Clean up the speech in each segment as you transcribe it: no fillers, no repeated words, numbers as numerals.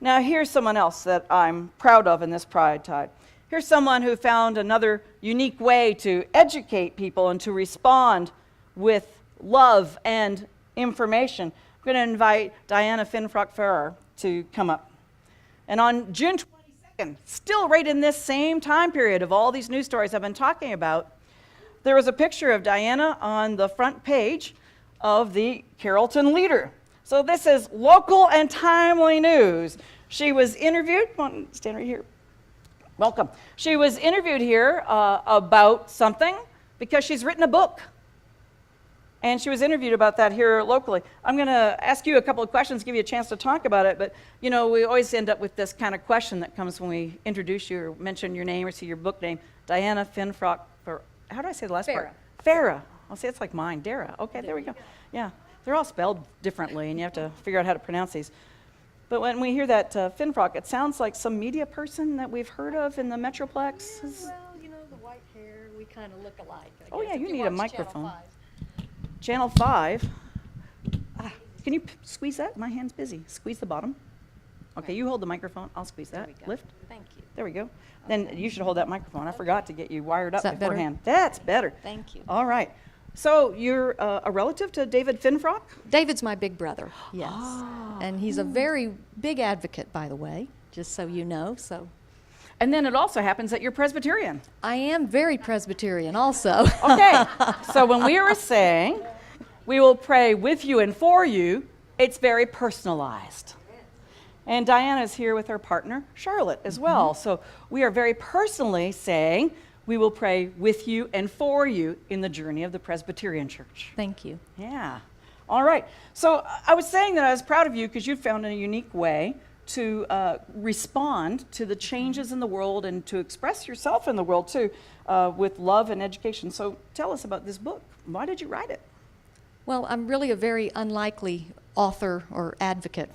Now here's someone else that I'm proud of in this Pride Tide. Here's someone who found another unique way to educate people and to respond with love and information. I'm going to invite Diana Finfrock-Ferrer to come up. And on June 22nd, still right in this same time period of all these news stories I've been talking about, there was a picture of Diana on the front page of the Carrollton Leader. So this is local and timely news. She was interviewed, stand right here. Welcome. She was interviewed here about something because she's written a book. And she was interviewed about that here locally. I'm going to ask you a couple of questions, give you a chance to talk about it. But, you know, we always end up with this kind of question that comes when we introduce you or mention your name or see your book name. Diana Finfrock, how do I say the last part? Farah. I'll say it's like mine, Dara. Okay, there we go. Yeah, they're all spelled differently, and you have to figure out how to pronounce these. But when we hear that Finfrock, it sounds like some media person that we've heard of in the Metroplex. Well, you know, the white hair, we kind of look alike. Oh yeah, you need a microphone. Channel 5. Channel 5. Can you squeeze that? My hand's busy. Squeeze the bottom. Okay, you hold the microphone. I'll squeeze that. Lift. Thank you. There we go. Then you should hold that microphone. I forgot to get you wired up beforehand. Better? That's better. Thank you. All right. So you're a relative to David Finfrock? David's my big brother, yes. And he's a very big advocate, by the way, just so you know. So. And then it also happens that you're Presbyterian. I am very Presbyterian also. Okay. So when we were saying we will pray with you and for you, it's very personalized. And Diana's here with her partner, Charlotte, as well. So we are very personally saying we will pray with you and for you in the journey of the Presbyterian Church. Thank you. Yeah. All right. So I was saying that I was proud of you because you found a unique way to respond to the changes in the world and to express yourself in the world too with love and education. So tell us about this book. Why did you write it? Well, I'm really a very unlikely author or advocate.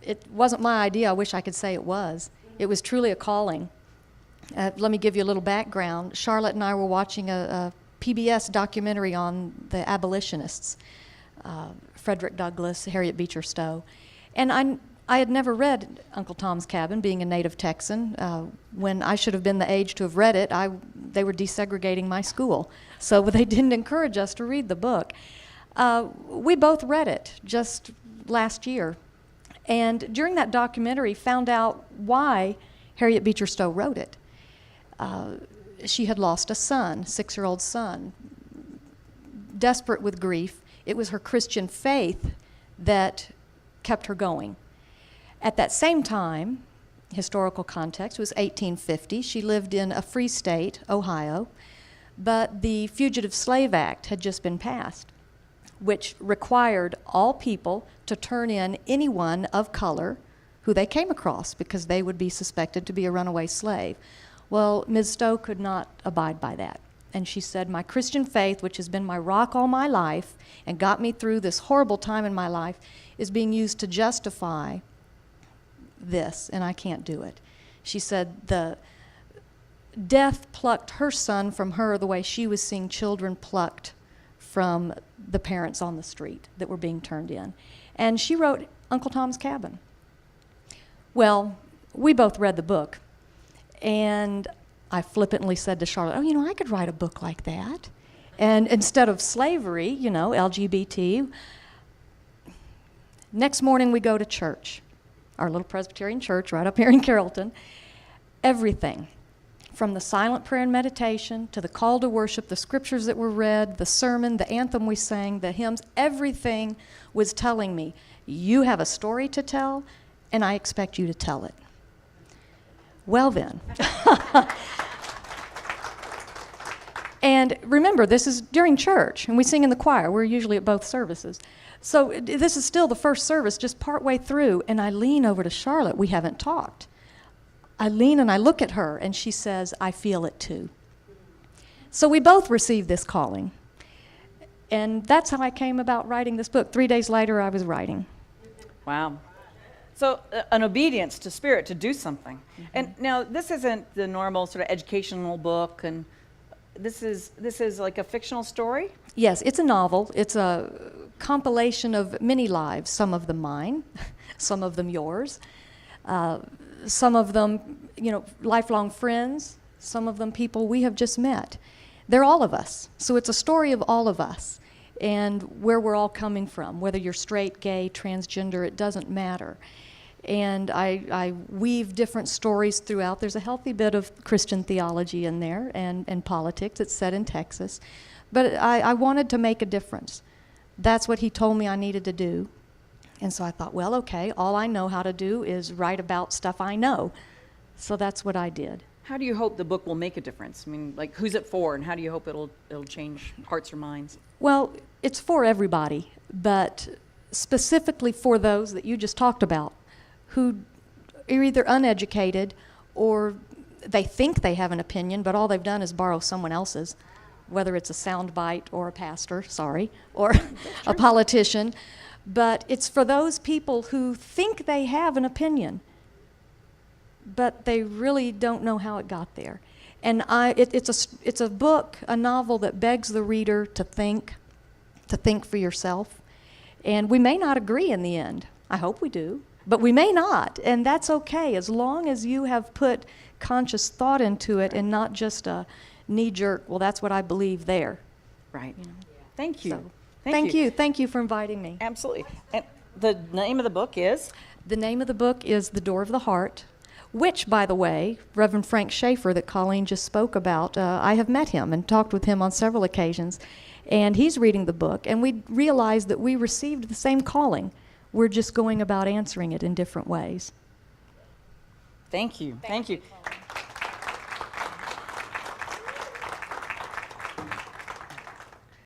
It wasn't my idea. I wish I could say it was. It was truly a calling. Let me give you a little background. Charlotte and I were watching a PBS documentary on the abolitionists, Frederick Douglass, Harriet Beecher Stowe. And I had never read Uncle Tom's Cabin, being a native Texan. When I should have been the age to have read it, they were desegregating my school. So they didn't encourage us to read the book. We both read it just last year. And during that documentary, found out why Harriet Beecher Stowe wrote it. She had lost a son, 6-year-old son. Desperate with grief, it was her Christian faith that kept her going. At that same time, historical context, it was 1850. She lived in a free state, Ohio, but the Fugitive Slave Act had just been passed, which required all people to turn in anyone of color who they came across because they would be suspected to be a runaway slave. Well, Ms. Stowe could not abide by that. And she said, my Christian faith, which has been my rock all my life and got me through this horrible time in my life, is being used to justify this, and I can't do it. She said the death plucked her son from her the way she was seeing children plucked from the parents on the street that were being turned in. And she wrote Uncle Tom's Cabin. Well, we both read the book, and I flippantly said to Charlotte, oh, you know, I could write a book like that. And instead of slavery, you know, LGBT. Next morning we go to church, our little Presbyterian church right up here in Carrollton. Everything, from the silent prayer and meditation to the call to worship, the scriptures that were read, the sermon, the anthem we sang, the hymns, everything was telling me, you have a story to tell, and I expect you to tell it. Well then. And remember, this is during church, and we sing in the choir. We're usually at both services. So this is still the first service, just partway through, and I lean over to Charlotte. We haven't talked. I lean and I look at her, and she says, I feel it too. So we both received this calling. And that's how I came about writing this book. 3 days later, I was writing. Wow. So an obedience to Spirit to do something. Mm-hmm. And now this isn't the normal sort of educational book, and this is like a fictional story? Yes, it's a novel. It's a compilation of many lives, some of them mine, some of them yours, some of them, lifelong friends, some of them people we have just met. They're all of us. So it's a story of all of us and where we're all coming from, whether you're straight, gay, transgender, it doesn't matter. And I weave different stories throughout. There's a healthy bit of Christian theology in there and politics. It's set in Texas. But I wanted to make a difference. That's what he told me I needed to do. And so I thought, well, okay, all I know how to do is write about stuff I know. So that's what I did. How do you hope the book will make a difference? I mean, like, who's it for, and how do you hope it'll change hearts or minds? Well, it's for everybody, but specifically for those that you just talked about, who are either uneducated or they think they have an opinion, but all they've done is borrow someone else's, whether it's a soundbite or a pastor, or a politician. But it's for those people who think they have an opinion, but they really don't know how it got there. And it's a book, a novel that begs the reader to think for yourself. And we may not agree in the end. I hope we do. But we may not, and that's okay, as long as you have put conscious thought into it and not just a knee-jerk, well, that's what I believe there. Right. Thank you. So, thank you. Thank you for inviting me. Absolutely. And the name of the book is? The name of the book is The Door of the Heart, which, by the way, Reverend Frank Schaefer that Colleen just spoke about, I have met him and talked with him on several occasions, and he's reading the book, and we realized that we received the same calling. We're just going about answering it in different ways. Thank you. Thank you.